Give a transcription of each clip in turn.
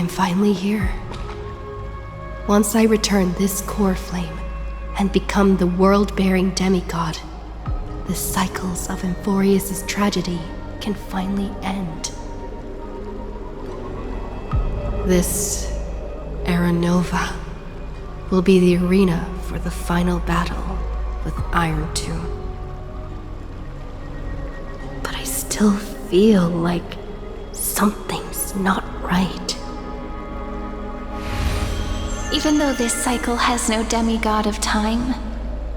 I'm finally here. Once I return this core flame and become the world-bearing demigod, the cycles of Amphorius' tragedy can finally end. This Era Nova will be the arena for the final battle with Iron Tomb. But I still feel like something's not right. Even though this cycle has no demigod of time,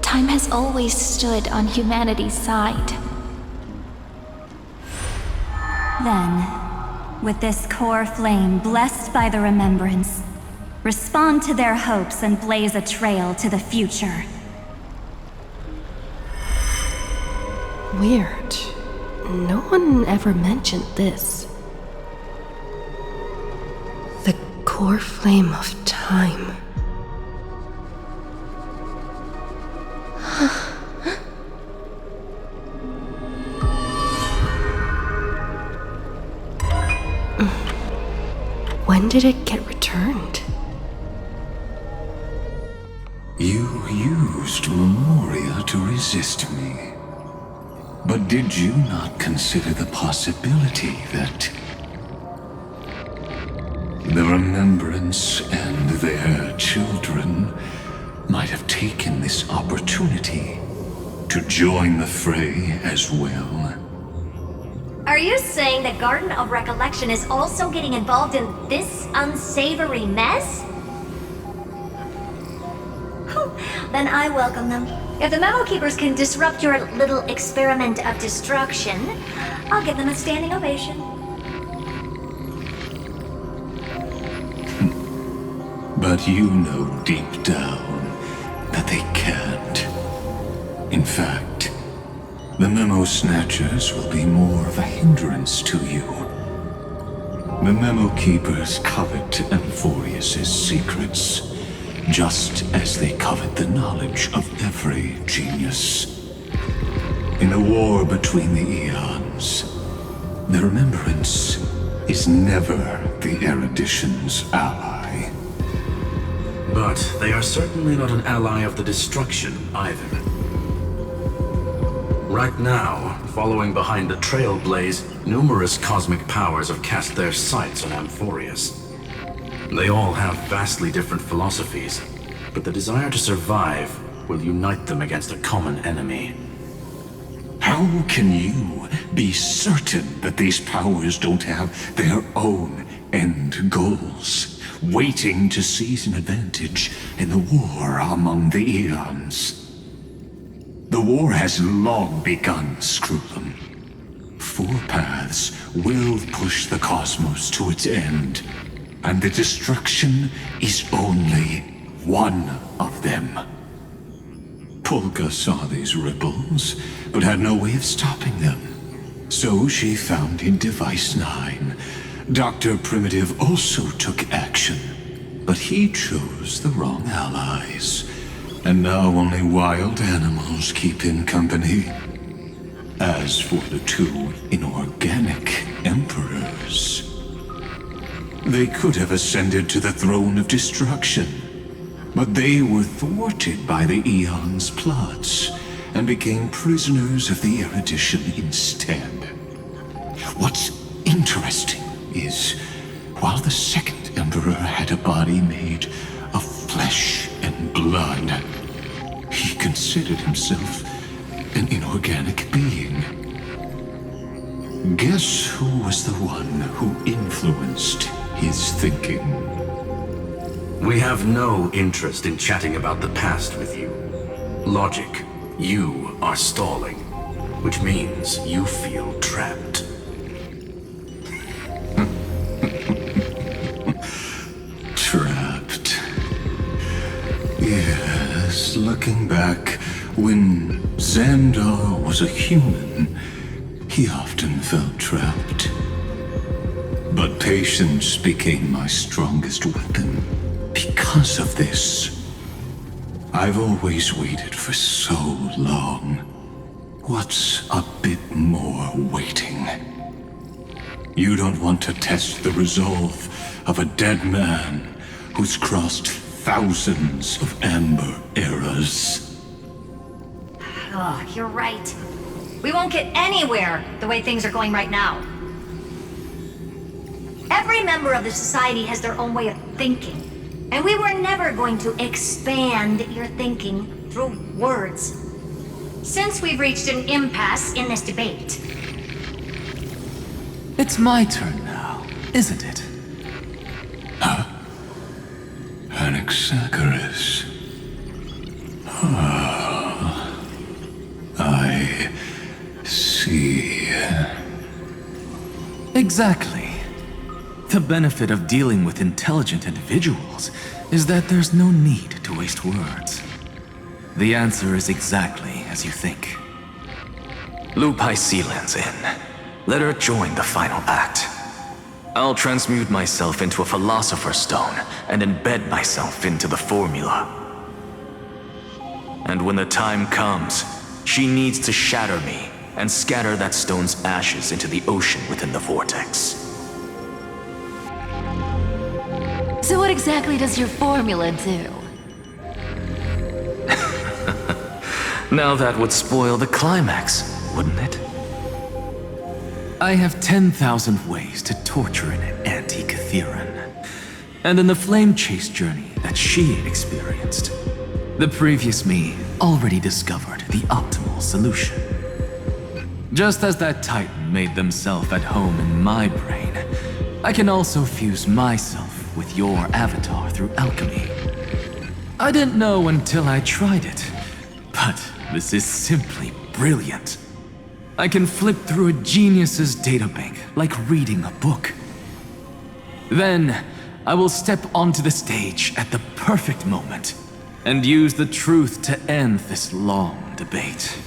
time has always stood on humanity's side. Then, with this core flame blessed by the remembrance, respond to their hopes and blaze a trail to the future. Weird. No one ever mentioned this. The core flame of time. When did it get returned? You used Memoria to resist me. But did you not consider the possibility that the Remembrance and their children might have taken this opportunity to join the fray as well? Are you saying that Garden of Recollection is also getting involved in this unsavory mess? Then I welcome them. If the Memo Keepers can disrupt your little experiment of destruction, I'll give them a standing ovation. But you know deep down that they can't. In fact, the Memo Snatchers will be more of a hindrance to you. The Memo Keepers covet Amphorius' secrets, just as they covet the knowledge of every genius. In a war between the eons, the Remembrance is never the Erudition's ally. But they are certainly not an ally of the destruction either. Right now, following behind the Trailblaze, numerous cosmic powers have cast their sights on Amphorius. They all have vastly different philosophies, but the desire to survive will unite them against a common enemy. How can you be certain that these powers don't have their own end goals, waiting to seize an advantage in the war among the eons? The war has long begun, Screwlum. Four paths will push the cosmos to its end, and the destruction is only one of them. Polka saw these ripples, but had no way of stopping them. So she found in Device 9. Dr. Primitive also took action, but he chose the wrong allies. And now only wild animals keep him company. As for the two inorganic emperors, they could have ascended to the throne of destruction, but they were thwarted by the Eon's plots and became prisoners of the Erudition instead. What's interesting is, while the second emperor had a body made of flesh and blood, he considered himself an inorganic being. Guess who was the one who influenced his thinking? We have no interest in chatting about the past with you. Logic, you are stalling, which means you feel trapped. Trapped. Yes, looking back, when Xandar was a human, he often felt trapped. But patience became my strongest weapon. Because of this, I've always waited for so long. What's a bit more waiting? You don't want to test the resolve of a dead man who's crossed thousands of amber eras. Oh, you're right. We won't get anywhere the way things are going right now. Every member of the society has their own way of thinking, and we were never going to expand your thinking through words. Since we've reached an impasse in this debate. It's my turn now, isn't it? Anaxagoras. I see. Exactly. The benefit of dealing with intelligent individuals is that there's no need to waste words. The answer is exactly as you think. Lupai Sealand's in. Let her join the final act. I'll transmute myself into a Philosopher's Stone and embed myself into the formula. And when the time comes, she needs to shatter me and scatter that stone's ashes into the ocean within the vortex. So what exactly does your formula do? Now that would spoil the climax, wouldn't it? I have 10,000 ways to torture an anti-Catheran. And in the flame chase journey that she experienced, the previous me already discovered the optimal solution. Just as that Titan made themselves at home in my brain, I can also fuse myself with your avatar through alchemy. I didn't know until I tried it, but this is simply brilliant. I can flip through a genius's databank like reading a book. Then, I will step onto the stage at the perfect moment and use the truth to end this long debate.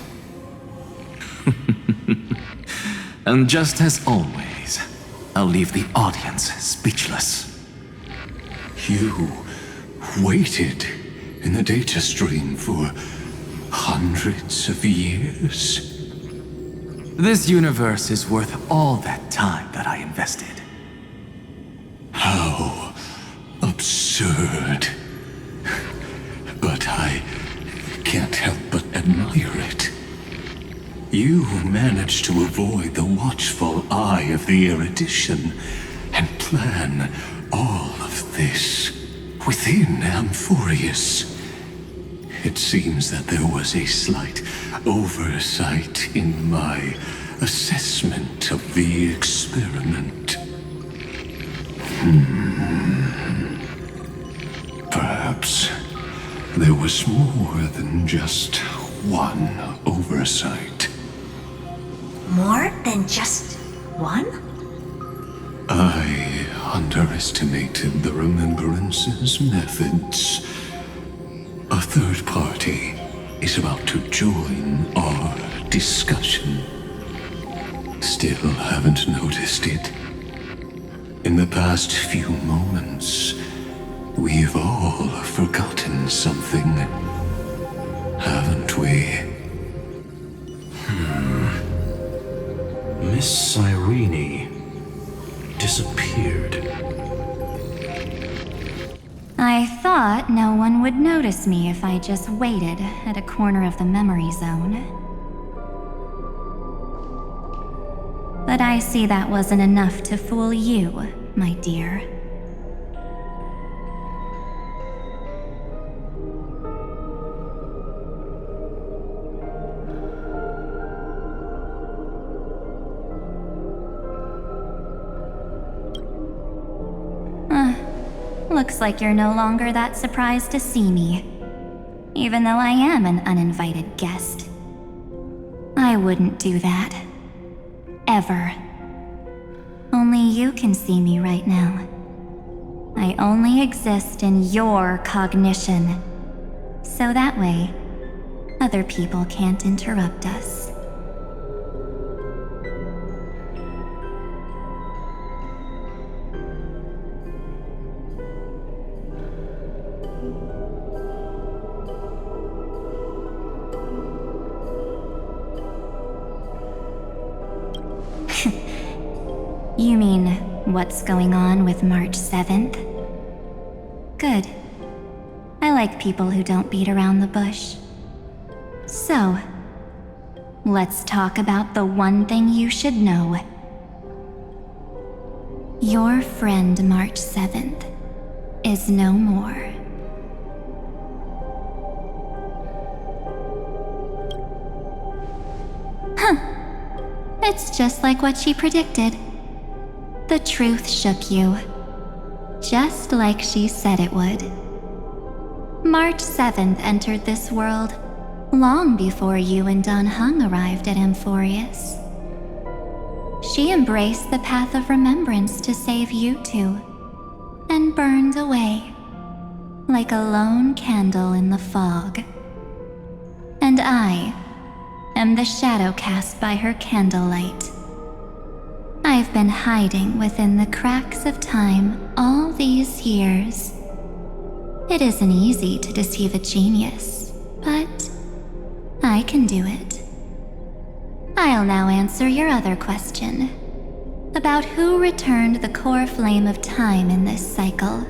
And just as always, I'll leave the audience speechless. You waited in the data stream for hundreds of years? This universe is worth all that time that I invested. How absurd. But I can't help but admire it. You managed to avoid the watchful eye of the erudition and plan all of this within Amphorius. It seems that there was a slight oversight in my assessment of the experiment. Perhaps there was more than just one oversight. More than just one? I underestimated the Remembrance's methods. A third party is about to join our discussion. Still haven't noticed it. In the past few moments, we've all forgotten something, haven't we? Miss Cyrene disappeared. I thought no one would notice me if I just waited at a corner of the memory zone. But I see that wasn't enough to fool you, my dear. Looks like you're no longer that surprised to see me. Even though I am an uninvited guest. I wouldn't do that. Ever. Only you can see me right now. I only exist in your cognition. So that way, other people can't interrupt us. You mean, what's going on with March 7th? Good. I like people who don't beat around the bush. So, let's talk about the one thing you should know. Your friend March 7th is no more. It's just like what she predicted. The truth shook you, just like she said it would. March 7th entered this world long before you and Don Hung arrived at Amphorius. She embraced the path of remembrance to save you two, and burned away like a lone candle in the fog. And I am the shadow cast by her candlelight. I've been hiding within the cracks of time all these years. It isn't easy to deceive a genius, but I can do it. I'll now answer your other question about who returned the core flame of time in this cycle.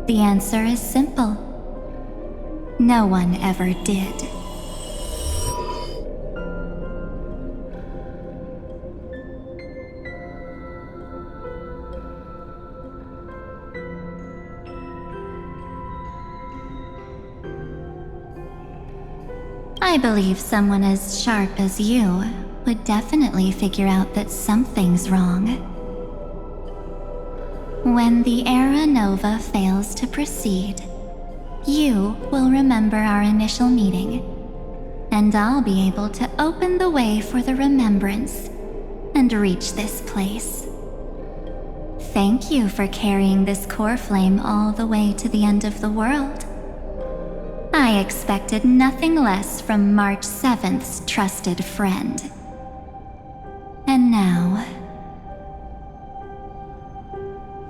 The answer is simple. No one ever did. I believe someone as sharp as you would definitely figure out that something's wrong. When the Era Nova fails to proceed, you will remember our initial meeting, and I'll be able to open the way for the remembrance and reach this place. Thank you for carrying this core flame all the way to the end of the world. I expected nothing less from March 7th's trusted friend. And now,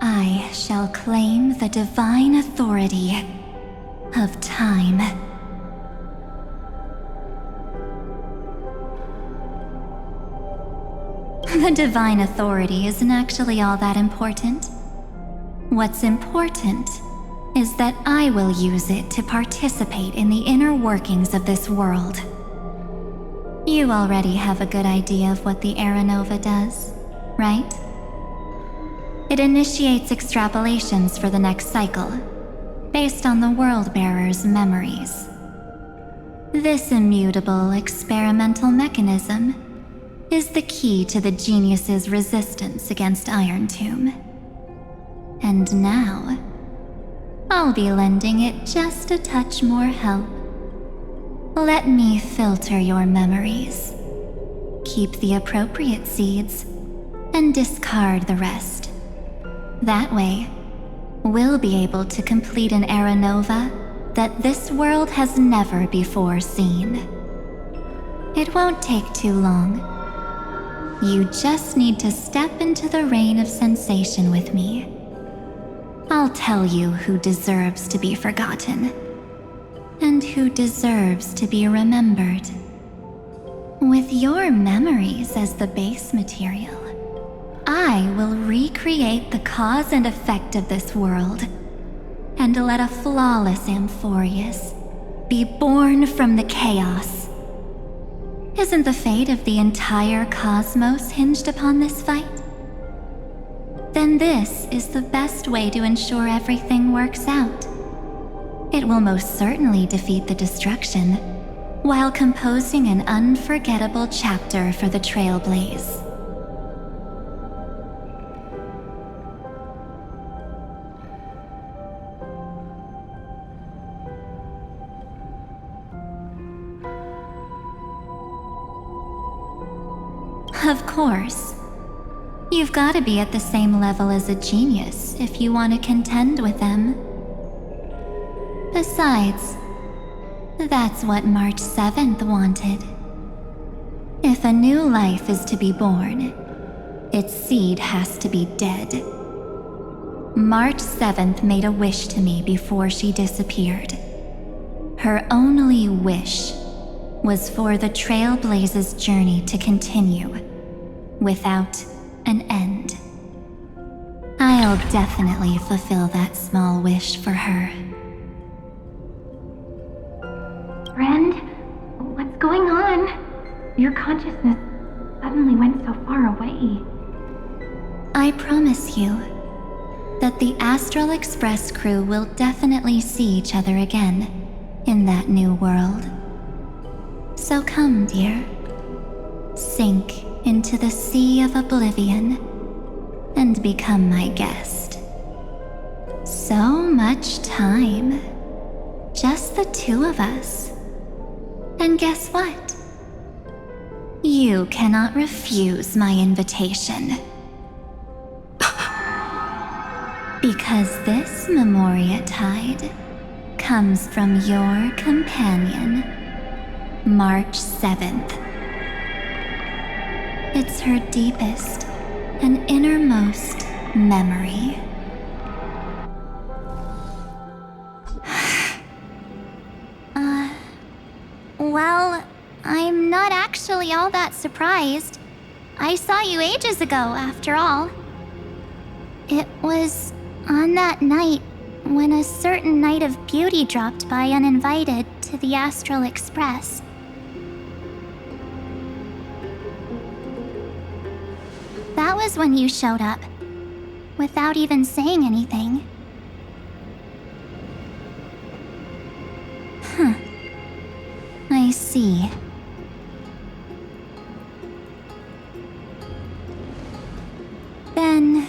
I shall claim the divine authority of time. The divine authority isn't actually all that important. What's important is that I will use it to participate in the inner workings of this world. You already have a good idea of what the Era Nova does, right? It initiates extrapolations for the next cycle, based on the World-Bearer's memories. This immutable experimental mechanism is the key to the genius's resistance against Iron Tomb. And now, I'll be lending it just a touch more help. Let me filter your memories. Keep the appropriate seeds, and discard the rest. That way, we'll be able to complete an Era Nova that this world has never before seen. It won't take too long. You just need to step into the rain of sensation with me. I'll tell you who deserves to be forgotten, and who deserves to be remembered. With your memories as the base material, I will recreate the cause and effect of this world, and let a flawless Amphorius be born from the chaos. Isn't the fate of the entire cosmos hinged upon this fight? Then this is the best way to ensure everything works out. It will most certainly defeat the destruction, while composing an unforgettable chapter for the Trailblaze. Of course. You've got to be at the same level as a genius if you want to contend with them. Besides, that's what March 7th wanted. If a new life is to be born, its seed has to be dead. March 7th made a wish to me before she disappeared. Her only wish was for the Trailblaze's journey to continue, without an end. I'll definitely fulfill that small wish for her. Friend, what's going on? Your consciousness suddenly went so far away. I promise you that the Astral Express crew will definitely see each other again in that new world. So come, dear. Sink into the sea of oblivion and become my guest. So much time. Just the two of us. And guess what? You cannot refuse my invitation. Because this Memoria Tide comes from your companion, March 7th. It's her deepest and innermost memory. Well, I'm not actually all that surprised. I saw you ages ago, after all. It was on that night when a certain Knight of Beauty dropped by uninvited to the Astral Express. That was when you showed up, without even saying anything. I see. Then,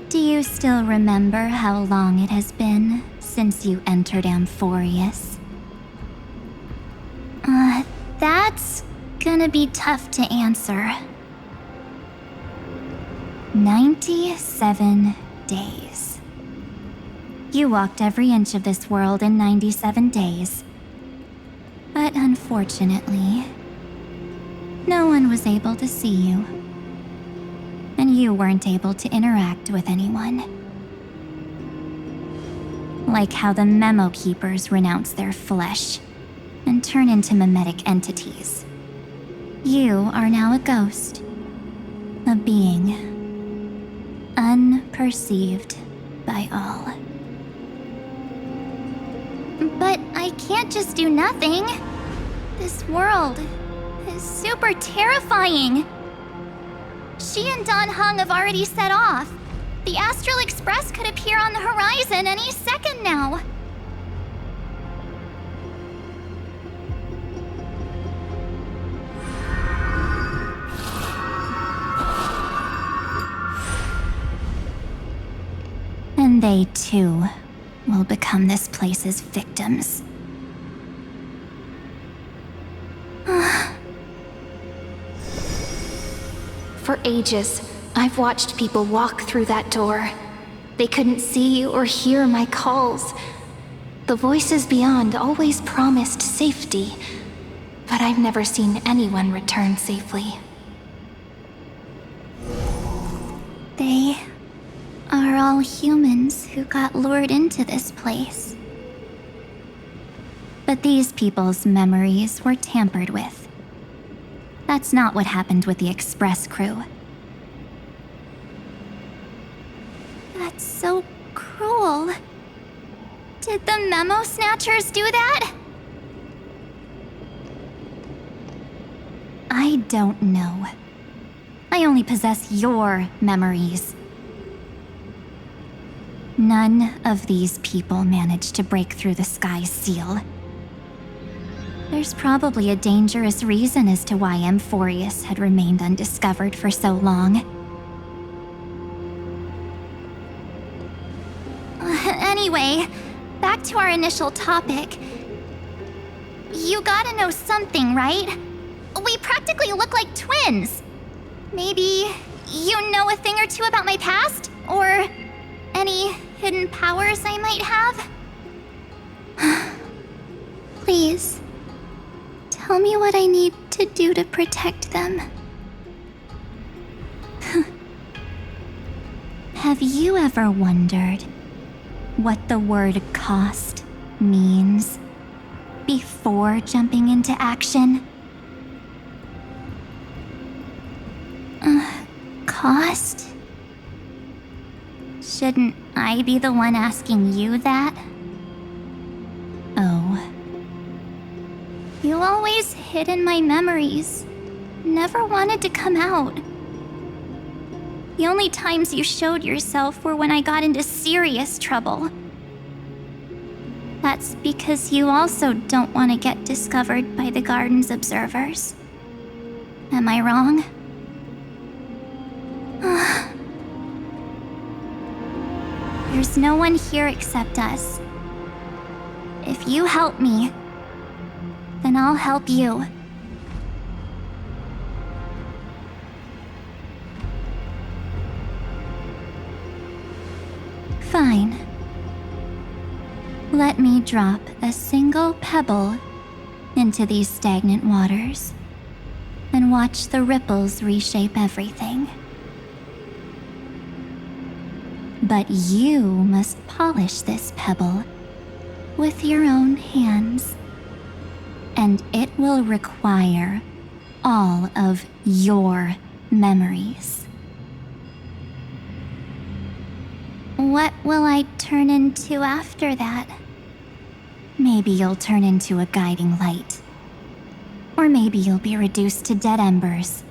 do you still remember how long it has been since you entered Amphorius? That's gonna be tough to answer. 97 days. You walked every inch of this world in 97 days. But unfortunately, no one was able to see you. And you weren't able to interact with anyone. Like how the Memo Keepers renounce their flesh and turn into mimetic entities. You are now a ghost. A being. Unperceived by all. But I can't just do nothing. This world is super terrifying. She and Don Hung have already set off. The Astral Express could appear on the horizon any second now. And they too will become this place's victims. For ages, I've watched people walk through that door. They couldn't see or hear my calls. The voices beyond always promised safety, but I've never seen anyone return safely. They are all humans who got lured into this place. But these people's memories were tampered with. That's not what happened with the Express crew. That's so cruel. Did the Memo Snatchers do that? I don't know. I only possess your memories. None of these people managed to break through the sky's seal. There's probably a dangerous reason as to why Amphorius had remained undiscovered for so long. Anyway, back to our initial topic. You gotta know something, right? We practically look like twins. Maybe you know a thing or two about my past? Or any hidden powers I might have? Please, tell me what I need to do to protect them. Have you ever wondered what the word cost means before jumping into action? Cost? Shouldn't I be the one asking you that? Oh, You always hid in my memories. Never wanted to come out. The only times you showed yourself were when I got into serious trouble. That's because you also don't want to get discovered by the garden's observers. Am I wrong? There's no one here except us. If you help me, then I'll help you. Fine. Let me drop a single pebble into these stagnant waters and watch the ripples reshape everything. But you must polish this pebble with your own hands, and it will require all of your memories. What will I turn into after that? Maybe you'll turn into a guiding light. Or maybe you'll be reduced to dead embers.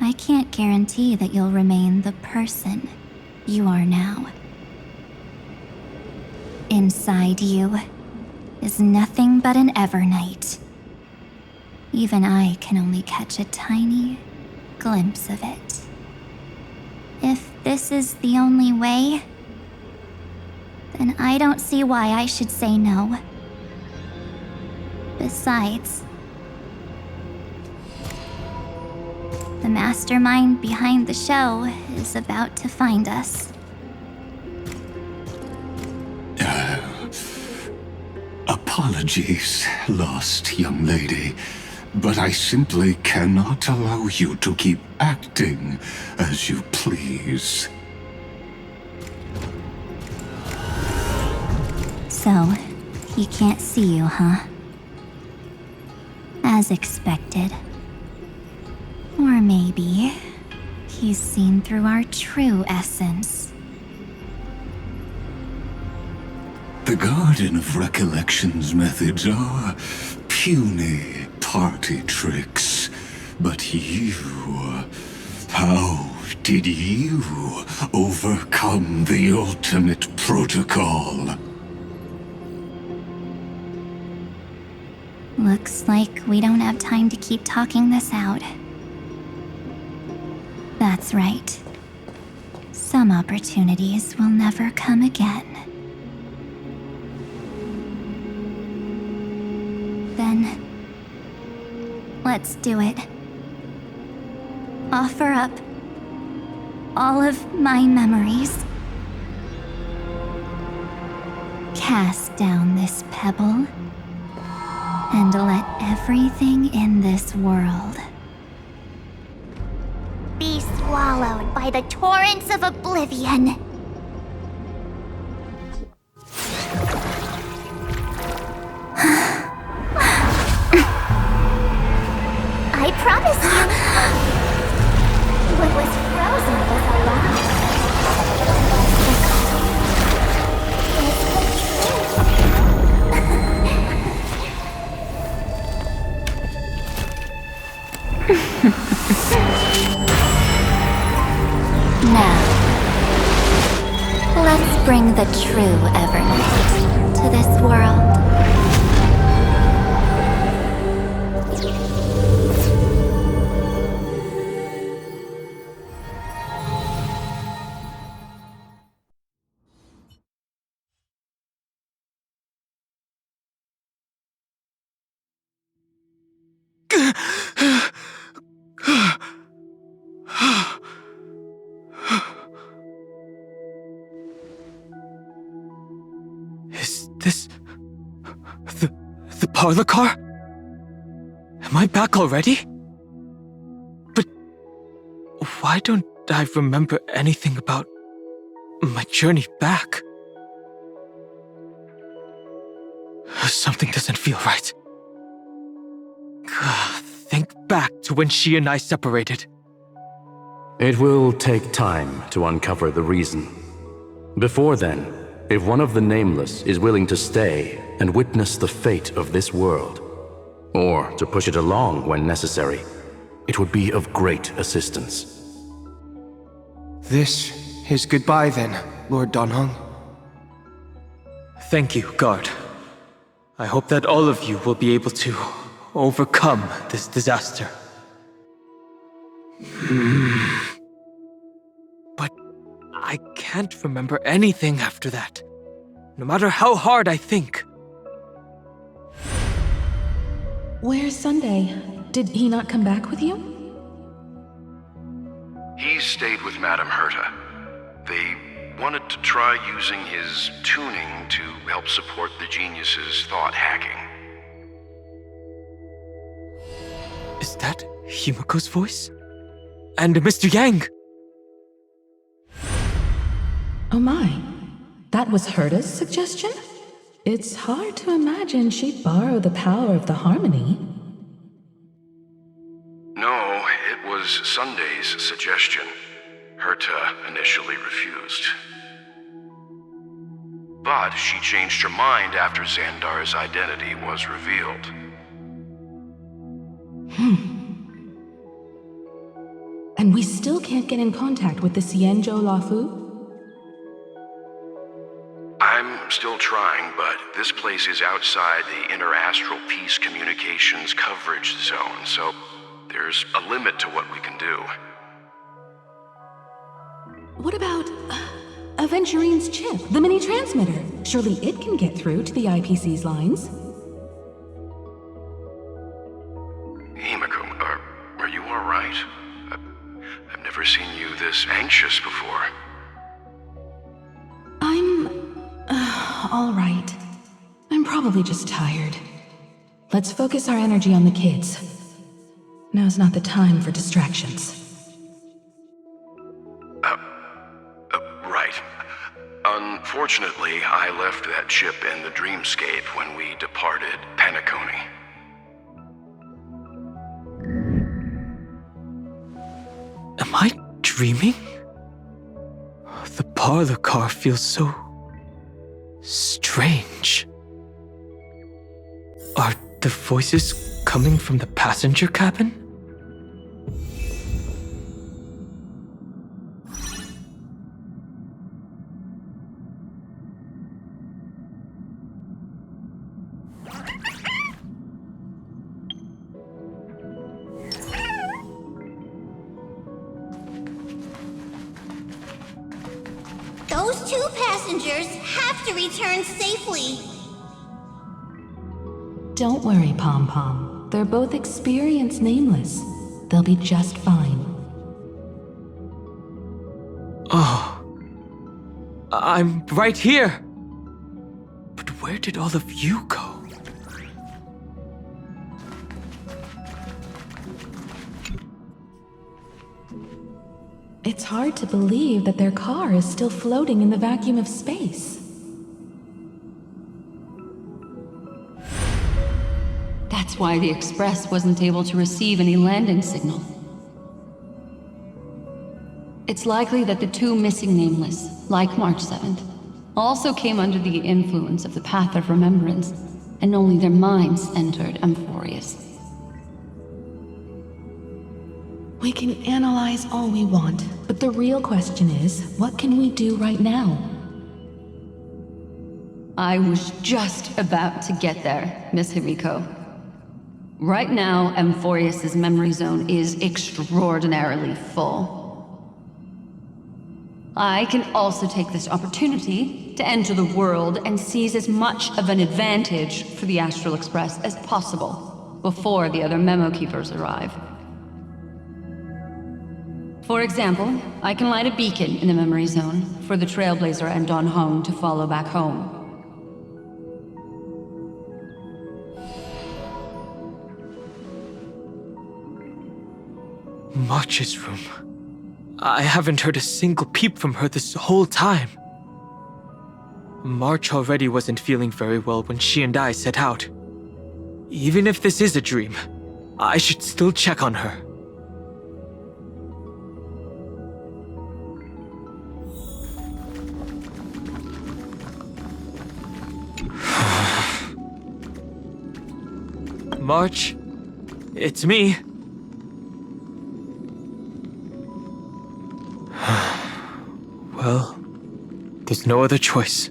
I can't guarantee that you'll remain the person you are now. Inside you is nothing but an Evernight. Even I can only catch a tiny glimpse of it. If this is the only way, then I don't see why I should say no. Besides, the mastermind behind the show is about to find us. Apologies, lost young lady, but I simply cannot allow you to keep acting as you please. So, he can't see you, huh? As expected. Or maybe he's seen through our true essence. The Garden of Recollection's methods are puny party tricks. But you... how did you overcome the ultimate protocol? Looks like we don't have time to keep talking this out. That's right. Some opportunities will never come again. Then, let's do it. Offer up all of my memories. Cast down this pebble and let everything in this world be swallowed by the torrents of oblivion. I promise you, what was frozen was alive. Now, let's bring the true Evernight to this world. Is this... the parlor car? Am I back already? But why don't I remember anything about my journey back? Something doesn't feel right. Think back to when she and I separated. It will take time to uncover the reason. Before then, if one of the Nameless is willing to stay and witness the fate of this world, or to push it along when necessary, it would be of great assistance. This is goodbye then, Lord Donhong. Thank you, guard. I hope that all of you will be able to overcome this disaster. But I can't remember anything after that, no matter how hard I think. Where's Sunday? Did he not come back with you? He stayed with Madame Herta. They wanted to try using his tuning to help support the genius's thought hacking. Is that Himiko's voice? And Mr. Yang! Oh my. That was Herta's suggestion? It's hard to imagine she'd borrow the power of the harmony. No, it was Sunday's suggestion. Herta initially refused. But she changed her mind after Xandar's identity was revealed. And we still can't get in contact with the Xianzhou Lafu? I'm still trying, but this place is outside the inter-astral peace communications coverage zone, so there's a limit to what we can do. What about Aventurine's chip, the mini-transmitter? Surely it can get through to the IPC's lines. Himiko, are you all right? I've never seen you this anxious before. I'm all right. I'm probably just tired. Let's focus our energy on the kids. Now's not the time for distractions. Right. Unfortunately, I left that chip in the dreamscape when we departed Penacony. Am I dreaming? The parlor car feels so strange. Are the voices coming from the passenger cabin? Those two passengers have to return safely. Don't worry, Pom Pom. They're both experienced Nameless. They'll be just fine. Oh. I'm right here! But where did all of you go? It's hard to believe that their car is still floating in the vacuum of space. That's why the Express wasn't able to receive any landing signal. It's likely that the two missing Nameless, like March 7th, also came under the influence of the Path of Remembrance, and only their minds entered Amphorius. We can analyze all we want, but the real question is, what can we do right now? I was just about to get there, Miss Himiko. Right now, Amphorius' memory zone is extraordinarily full. I can also take this opportunity to enter the world and seize as much of an advantage for the Astral Express as possible before the other memo keepers arrive. For example, I can light a beacon in the memory zone for the Trailblazer and Don Hong to follow back home. March's room. I haven't heard a single peep from her this whole time. March already wasn't feeling very well when she and I set out. Even if this is a dream, I should still check on her. March, it's me. Well, there's no other choice.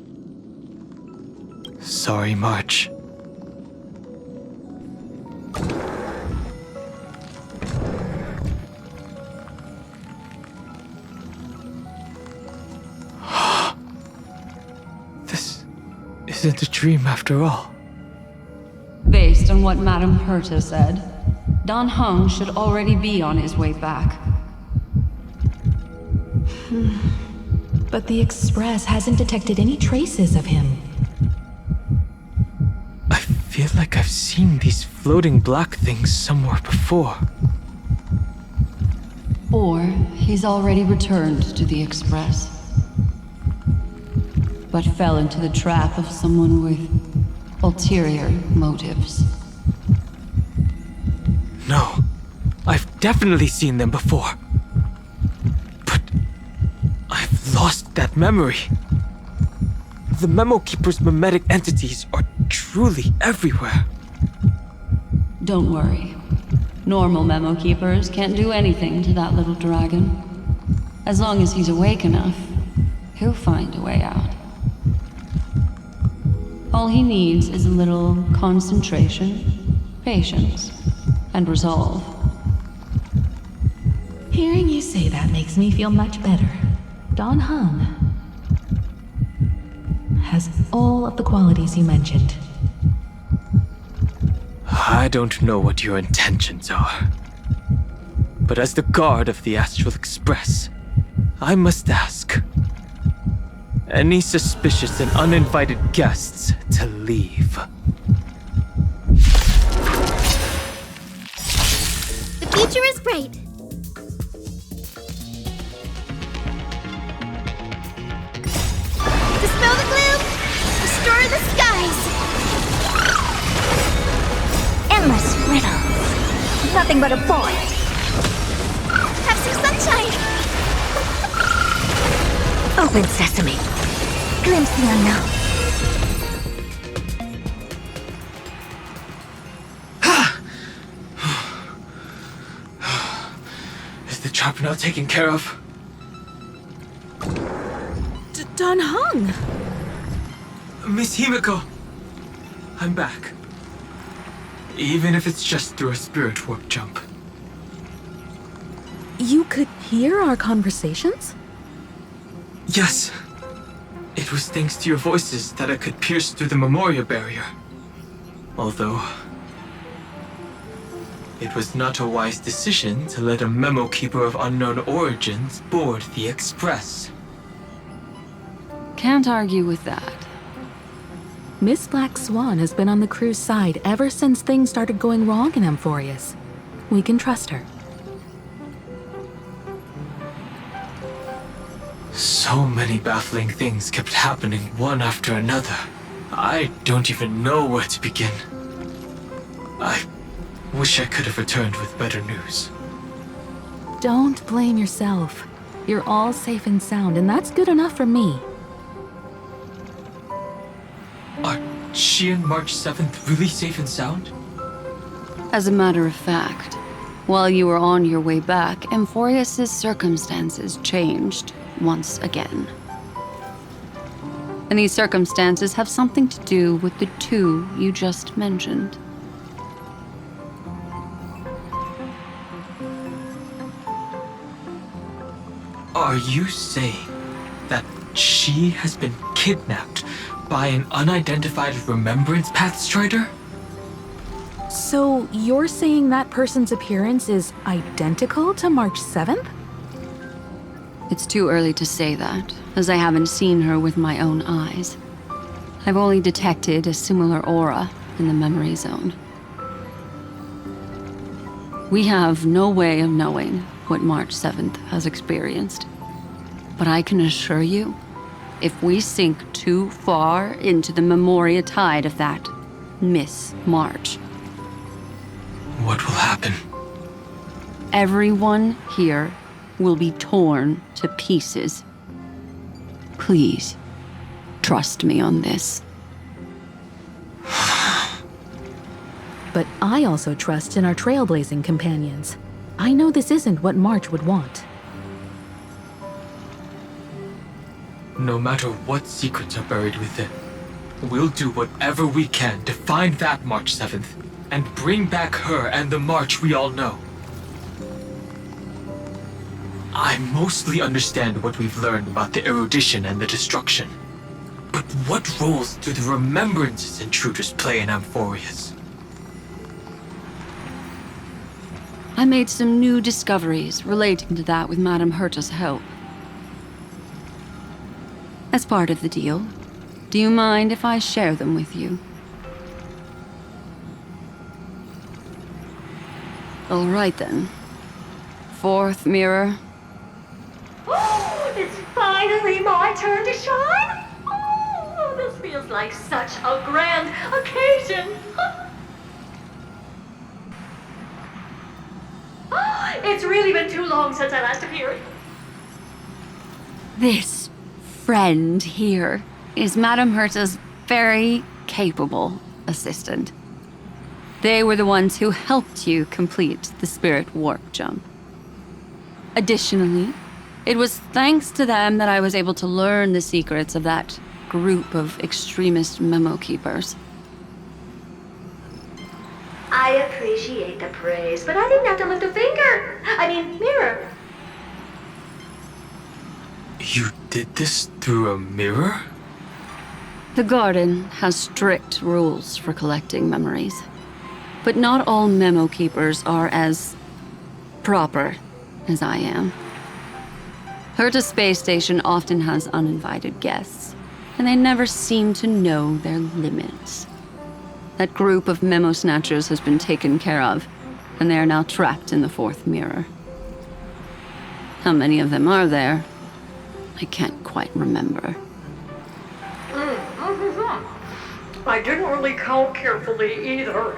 Sorry, March. This isn't a dream after all. Based on what Madame Herta said, Dan Heng should already be on his way back. But the Express hasn't detected any traces of him. I feel like I've seen these floating black things somewhere before. Or he's already returned to the Express, but fell into the trap of someone with ulterior motives. No, I've definitely seen them before. But I've lost that memory. The Memo Keeper's mimetic entities are truly everywhere. Don't worry. Normal Memo Keepers can't do anything to that little dragon. As long as he's awake enough, he'll find a way out. All he needs is a little concentration, patience, and resolve. Hearing you say that makes me feel much better. Dan Heng has all of the qualities you mentioned. I don't know what your intentions are. But as the guard of the Astral Express, I must ask. Any suspicious and uninvited guests to leave. The future is bright. Dispel the gloom! Restore the skies! Endless riddles. Nothing but a void. Have some sunshine! Open sesame. Glimpse the unknown. Is the trap now taken care of? Dan Heng! Miss Himiko! I'm back. Even if it's just through a spirit warp jump. You could hear our conversations? Yes. It was thanks to your voices that I could pierce through the Memoria barrier. Although, it was not a wise decision to let a Memo Keeper of unknown origins board the Express. Can't argue with that. Miss Black Swan has been on the crew's side ever since things started going wrong in Amphorius. We can trust her. So many baffling things kept happening one after another. I don't even know where to begin. I wish I could have returned with better news. Don't blame yourself. You're all safe and sound, and that's good enough for me. Are she and March 7th really safe and sound? As a matter of fact, while you were on your way back, Amphorius' circumstances changed once again. And these circumstances have something to do with the two you just mentioned. Are you saying that she has been kidnapped by an unidentified Remembrance Path Strider? So you're saying that person's appearance is identical to March 7th? It's too early to say that, as I haven't seen her with my own eyes. I've only detected a similar aura in the memory zone. We have no way of knowing what March 7th has experienced. But I can assure you, if we sink too far into the Memoria tide of that Miss March, what will happen? Everyone here will be torn to pieces. Please, trust me on this. But I also trust in our trailblazing companions. I know this isn't what March would want. No matter what secrets are buried within, we'll do whatever we can to find that March 7th and bring back her and the March we all know. I mostly understand what we've learned about the erudition and the destruction. But what roles do the remembrances intruders play in Amphorius? I made some new discoveries relating to that with Madame Herta's help. As part of the deal, do you mind if I share them with you? All right then. Fourth mirror. Oh, it's finally my turn to shine! Oh, this feels like such a grand occasion! It's really been too long since I last appeared. This friend here is Madame Herta's very capable assistant. They were the ones who helped you complete the spirit warp jump. Additionally, it was thanks to them that I was able to learn the secrets of that group of extremist memo keepers. I appreciate the praise, but I didn't have to lift a finger. Mirror. You did this through a mirror? The garden has strict rules for collecting memories, but not all memo keepers are as proper as I am. Herta Space Station often has uninvited guests, and they never seem to know their limits. That group of memo snatchers has been taken care of, and they are now trapped in the fourth mirror. How many of them are there? I can't quite remember. I didn't really count carefully either.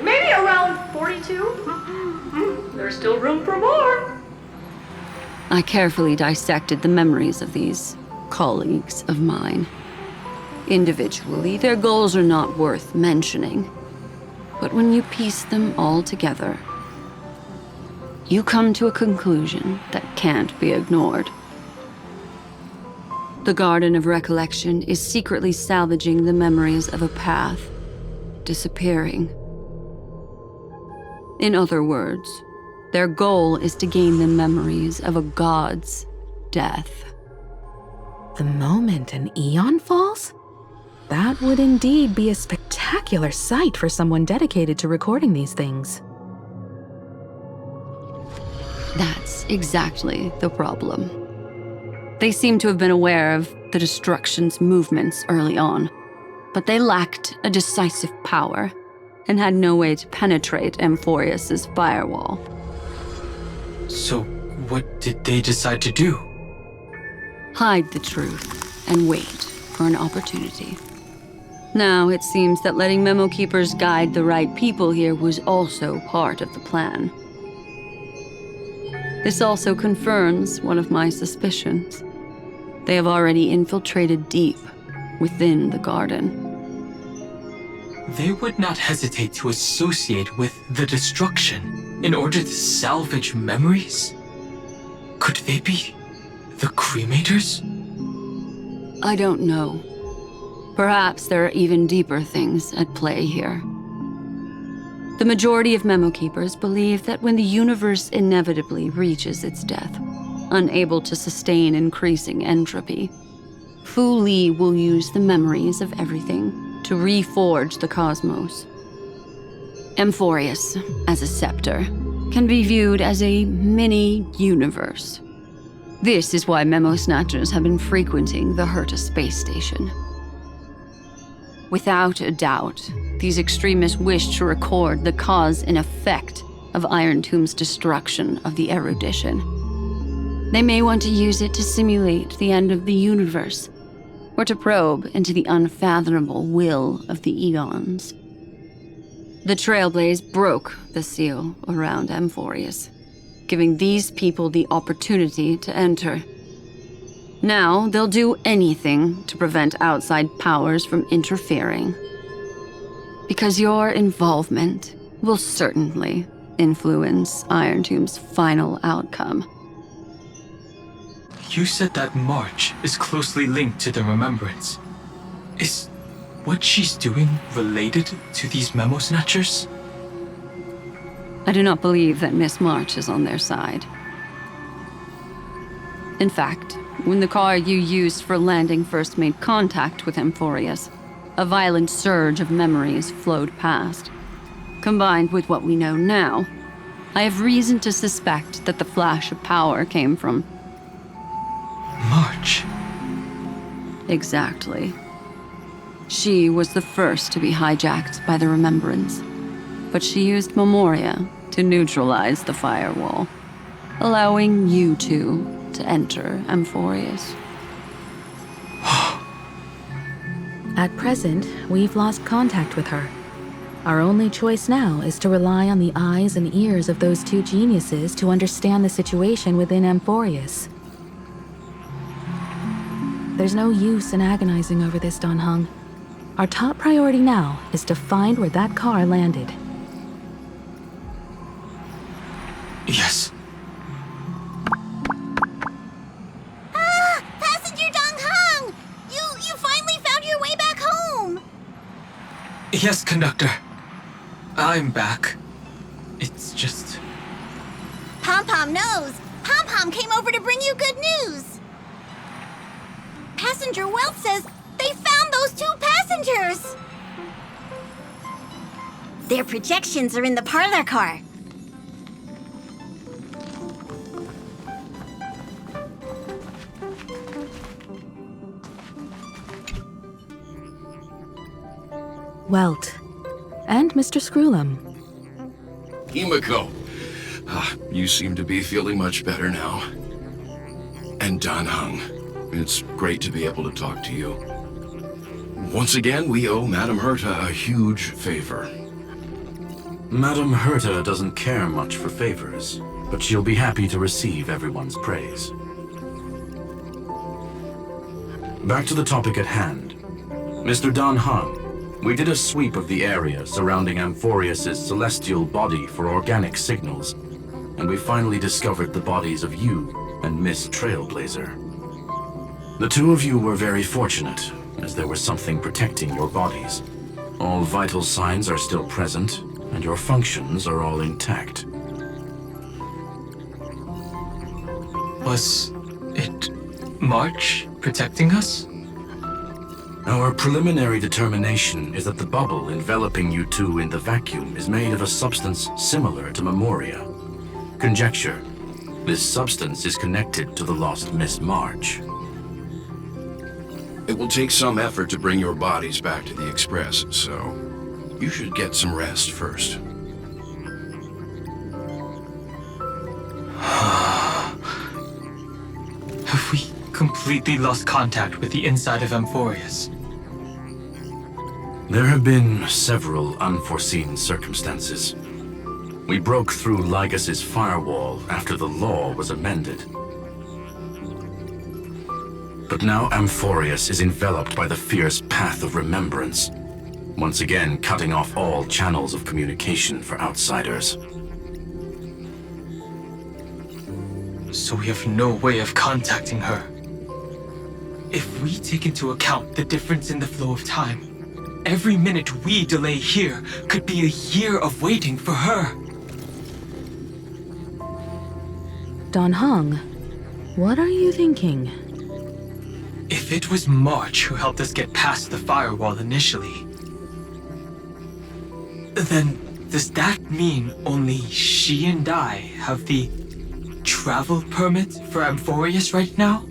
Maybe around 42? There's still room for more. I carefully dissected the memories of these colleagues of mine. Individually, their goals are not worth mentioning. But when you piece them all together, you come to a conclusion that can't be ignored. The Garden of Recollection is secretly salvaging the memories of a path disappearing. In other words, their goal is to gain the memories of a god's death. The moment an eon falls? That would indeed be a spectacular sight for someone dedicated to recording these things. That's exactly the problem. They seem to have been aware of the destruction's movements early on, but they lacked a decisive power and had no way to penetrate Amphorius's firewall. So, what did they decide to do? Hide the truth and wait for an opportunity. Now it seems that letting memo keepers guide the right people here was also part of the plan. This also confirms one of my suspicions. They have already infiltrated deep within the garden. They would not hesitate to associate with the destruction in order to salvage memories? Could they be the cremators? I don't know. Perhaps there are even deeper things at play here. The majority of memo keepers believe that when the universe inevitably reaches its death, unable to sustain increasing entropy, Fu Li will use the memories of everything to reforge the cosmos. Amphorius, as a scepter, can be viewed as a mini-universe. This is why memo snatchers have been frequenting the Herta space station. Without a doubt, these extremists wish to record the cause and effect of Iron Tomb's destruction of the erudition. They may want to use it to simulate the end of the universe, or to probe into the unfathomable will of the eons. The Trailblaze broke the seal around Amphorius, giving these people the opportunity to enter. Now they'll do anything to prevent outside powers from interfering. Because your involvement will certainly influence Iron Tomb's final outcome. You said that March is closely linked to the Remembrance. Is what she's doing related to these memo snatchers? I do not believe that Miss March is on their side. In fact, when the car you used for landing first made contact with Amphorius, a violent surge of memories flowed past. Combined with what we know now, I have reason to suspect that the flash of power came from... March. Exactly. She was the first to be hijacked by the Remembrance, but she used Memoria to neutralize the firewall, allowing you two to enter Amphorius. At present, we've lost contact with her. Our only choice now is to rely on the eyes and ears of those two geniuses to understand the situation within Amphorius. There's no use in agonizing over this, Dan Heng. Our top priority now is to find where that car landed. Yes. Passenger Dong Hung! You finally found your way back home! Yes, conductor. I'm back. It's just... Pom-Pom knows! Pom-Pom came over to bring you good news! Passenger Wealth says they found those two passengers! Their projections are in the parlor car. Welt. And Mr. Screwlum. Himiko. You seem to be feeling much better now. And Dan Heng. It's great to be able to talk to you. Once again, we owe Madame Herta a huge favor. Madame Herta doesn't care much for favors, but she'll be happy to receive everyone's praise. Back to the topic at hand. Mr. Dan Heng, we did a sweep of the area surrounding Amphorius' celestial body for organic signals, and we finally discovered the bodies of you and Miss Trailblazer. The two of you were very fortunate, as there was something protecting your bodies. All vital signs are still present, and your functions are all intact. Was it March protecting us? Our preliminary determination is that the bubble enveloping you two in the vacuum is made of a substance similar to Memoria. Conjecture: this substance is connected to the lost Miss March. It will take some effort to bring your bodies back to the Express, so you should get some rest first. Have we completely lost contact with the inside of Amphorius? There have been several unforeseen circumstances. We broke through Lygas's firewall after the law was amended. But now Amphorius is enveloped by the fierce path of remembrance, once again cutting off all channels of communication for outsiders. So we have no way of contacting her. If we take into account the difference in the flow of time, every minute we delay here could be a year of waiting for her. Dan Heng, what are you thinking? If it was March who helped us get past the firewall initially, then does that mean only she and I have the travel permit for Amphorius right now?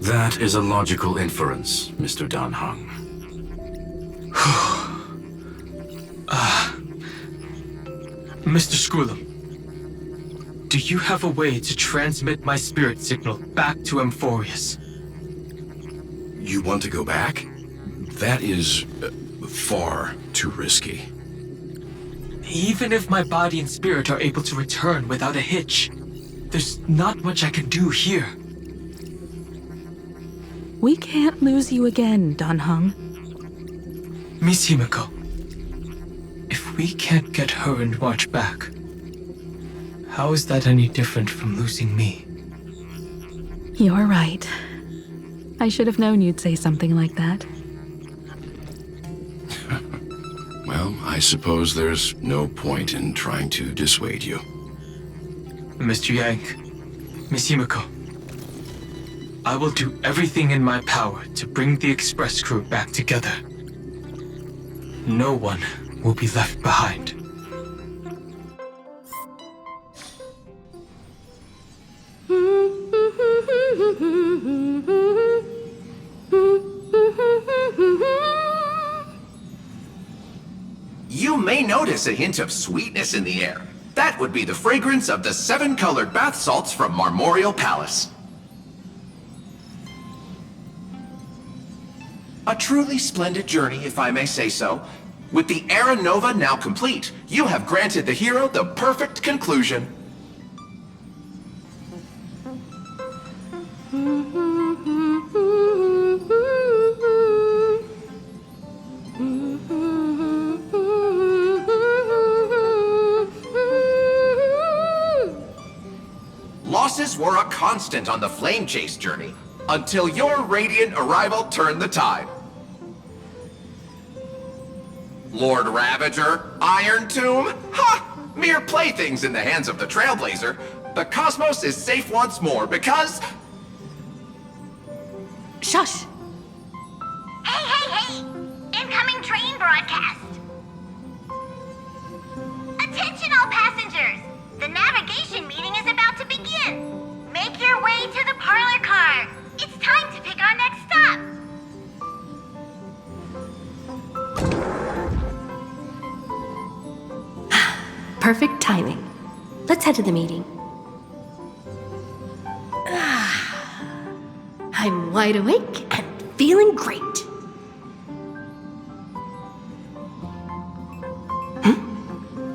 That is a logical inference, Mr. Dan Heng. Mr. Screwlum, do you have a way to transmit my spirit signal back to Amphorius? You want to go back? That is far too risky. Even if my body and spirit are able to return without a hitch, there's not much I can do here. We can't lose you again, Dan Heng. Miss Himiko, if we can't get her and March back, how is that any different from losing me? You're right. I should have known you'd say something like that. Well, I suppose there's no point in trying to dissuade you. Mr. Yang, Miss Himiko, I will do everything in my power to bring the Express crew back together. No one will be left behind. You may notice a hint of sweetness in the air. That would be the fragrance of the 7-colored bath salts from Marmorial Palace. A truly splendid journey, if I may say so. With the Era Nova now complete, you have granted the hero the perfect conclusion. Losses were a constant on the Flame Chase journey, until your radiant arrival turned the tide. Lord Ravager, Iron Tomb, ha! Mere playthings in the hands of the Trailblazer. The cosmos is safe once more because... Shush! Hey, hey, hey! Incoming train broadcast! Attention all passengers! The navigation meeting is about to begin! Make your way to the parlor car! It's time to pick our next stop! Perfect timing. Let's head to the meeting. I'm wide awake and feeling great.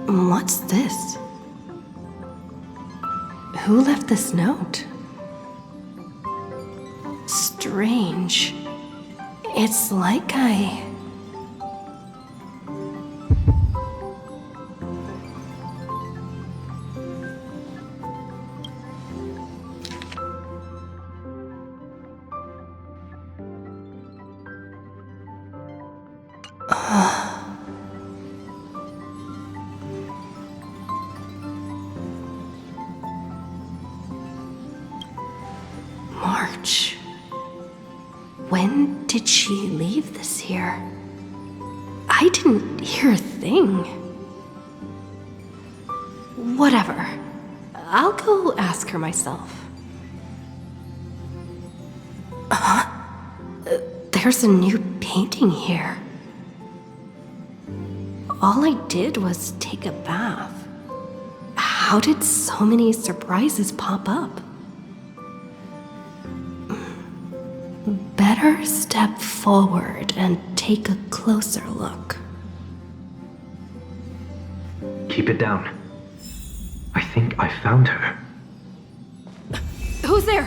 What's this? Who left this note? Strange. It's like I... March. When did she leave this here? I didn't hear a thing. Whatever. I'll go ask her myself. There's a new painting here. All I did was take a bath. How did so many surprises pop up? Better step forward and take a closer look. Keep it down. I think I found her. Who's there?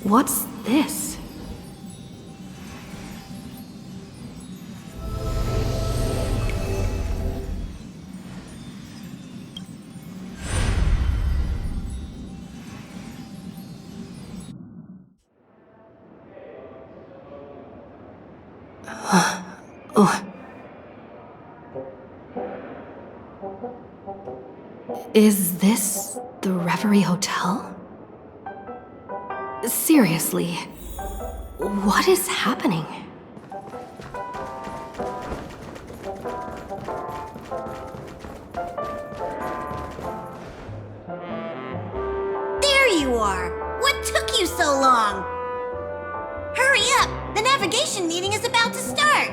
What's this? Is this the Reverie Hotel? Seriously, what is happening? There you are! What took you so long? Hurry up! The navigation meeting is about to start!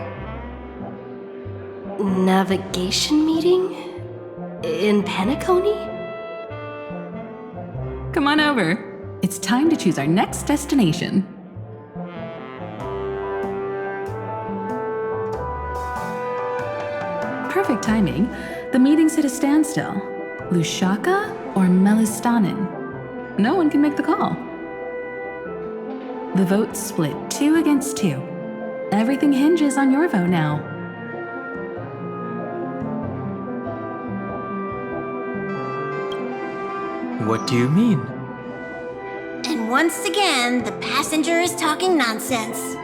Navigation meeting? In Penacony? Come on over. It's time to choose our next destination. Perfect timing. The meeting's at a standstill. Lushaka or Melistanin? No one can make the call. The vote's split 2 against 2. Everything hinges on your vote now. What do you mean? And once again, the passenger is talking nonsense.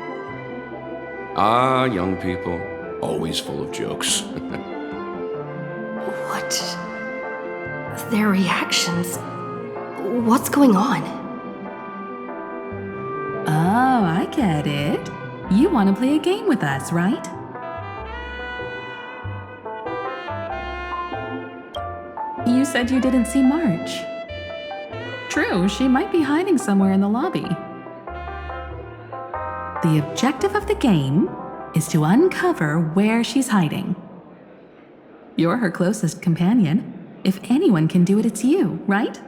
Ah, young people. Always full of jokes. What? Their reactions. What's going on? Oh, I get it. You want to play a game with us, right? You said you didn't see March. True, she might be hiding somewhere in the lobby. The objective of the game is to uncover where she's hiding. You're her closest companion. If anyone can do it, it's you, right?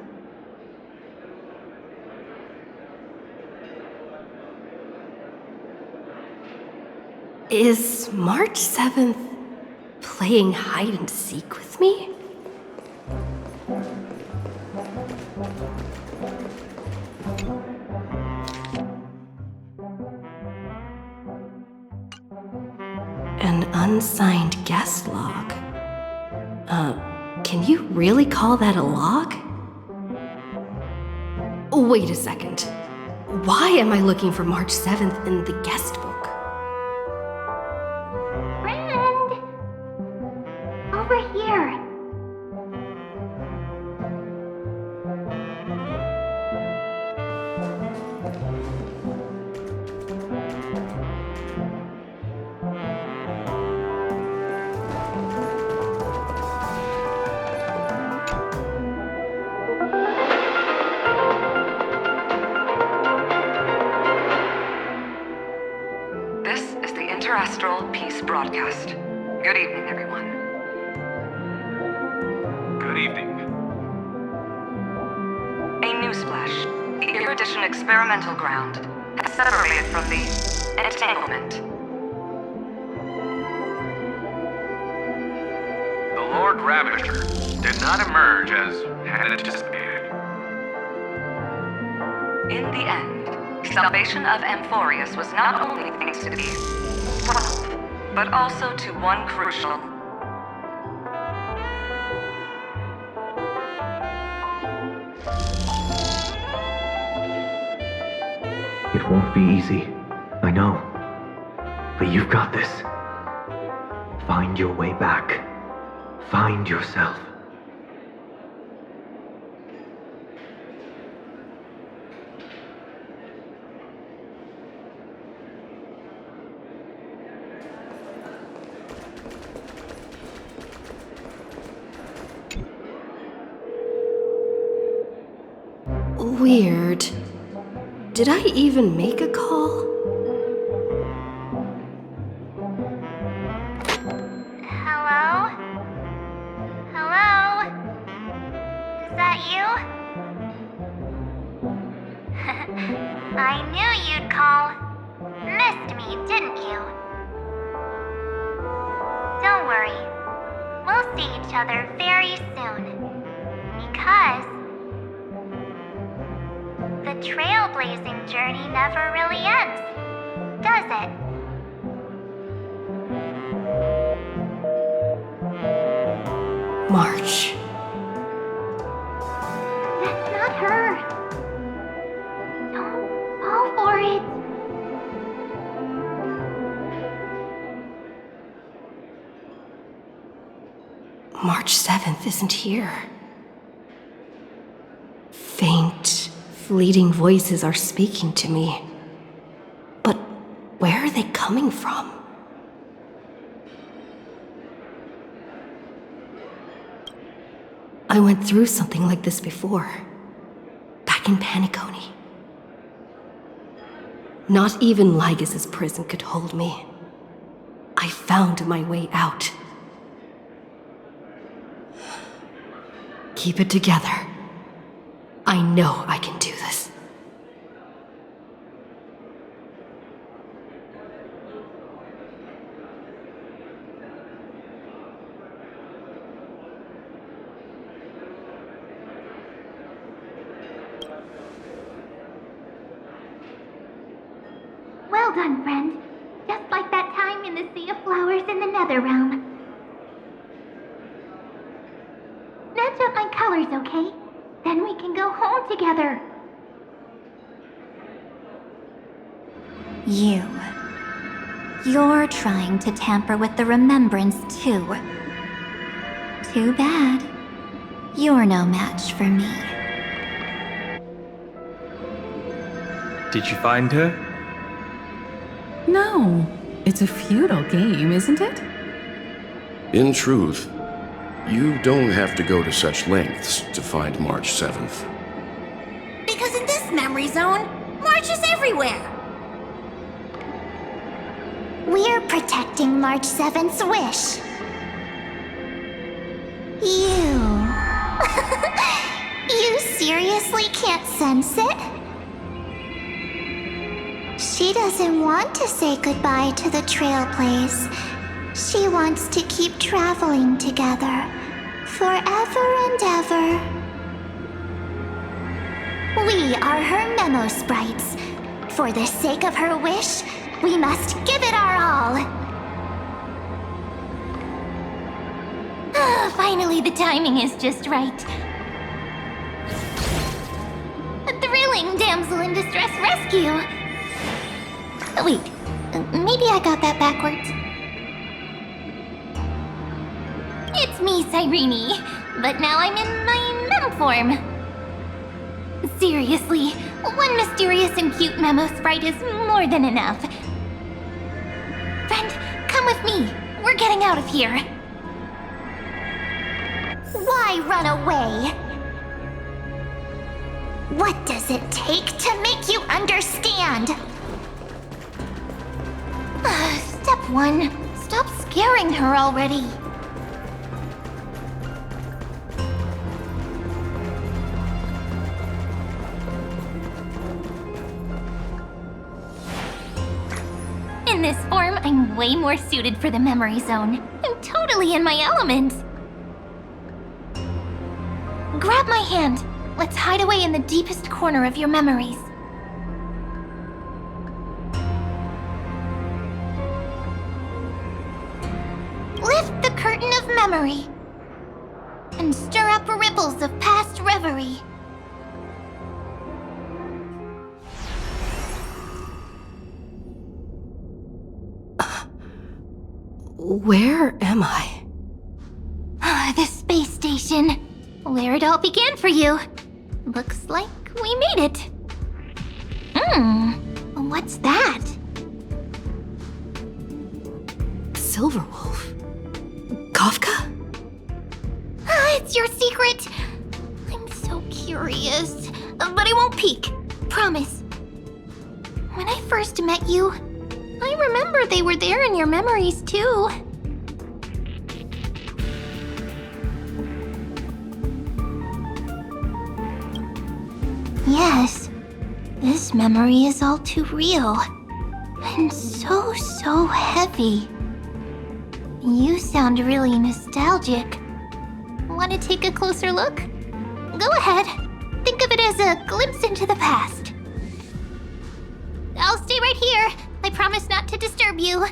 Is March 7th playing hide and seek with me? An unsigned guest log. Can you really call that a log? Wait a second. Why am I looking for March 7th in the guest book? Friend! Over here! This is the Interastral Peace Broadcast. Good evening, everyone. Good evening. A newsflash. The Erudition experimental ground has separated from the entanglement. The Lord Ravager did not emerge as had anticipated. In the end, salvation of Amphorius was not only thanks to the 12, but also to one crucial. It won't be easy, I know. But you've got this. Find your way back. Find yourself. Weird. Did I even make a call? Hello? Hello? Is that you? I knew you'd call. Missed me, didn't you? Don't worry. We'll see each other very soon. Because the trailblazing journey never really ends, does it? March. That's not her! Don't fall for it! March 7th isn't here. Faint, fleeting voices are speaking to me. But where are they coming from? I went through something like this before. Back in Paniconi. Not even Lygus' prison could hold me. I found my way out. Keep it together. I know I can do this. Well done, friend. Just like that time in the Sea of Flowers in the Netherrealm. Match up my colors, okay? Then we can go home together. You're trying to tamper with the remembrance too. Too bad. You're no match for me. Did you find her? No. It's a futile game, isn't it? In truth, you don't have to go to such lengths to find March 7th. Because in this memory zone, March is everywhere. We're protecting March 7th's wish. You seriously can't sense it? She doesn't want to say goodbye to the Trailblaze. She wants to keep traveling together, forever and ever. We are her memo sprites. For the sake of her wish, we must give it our all. Finally, the timing is just right. A thrilling damsel in distress rescue. Wait, maybe I got that backwards. It's me, Cyrene, but now I'm in my mem form. Seriously, one mysterious and cute memo sprite is more than enough. Friend, come with me. We're getting out of here. Why run away? What does it take to make you understand? Step 1. Stop scaring her already. In this form, I'm way more suited for the memory zone. I'm totally in my element. Grab my hand. Let's hide away in the deepest corner of your memories. Lift the curtain of memory and stir up ripples of past reverie. Where am I? The space station. Where it all began for you. Looks like we made it. What's that? Silverwolf? Kafka? It's your secret. I'm so curious. But I won't peek. Promise. When I first met you, I remember they were there in your memories too. Yes, this memory is all too real. And so heavy. You sound really nostalgic. Want to take a closer look? Go ahead. Think of it as a glimpse into the past. I'll stay right here. I promise not to disturb you.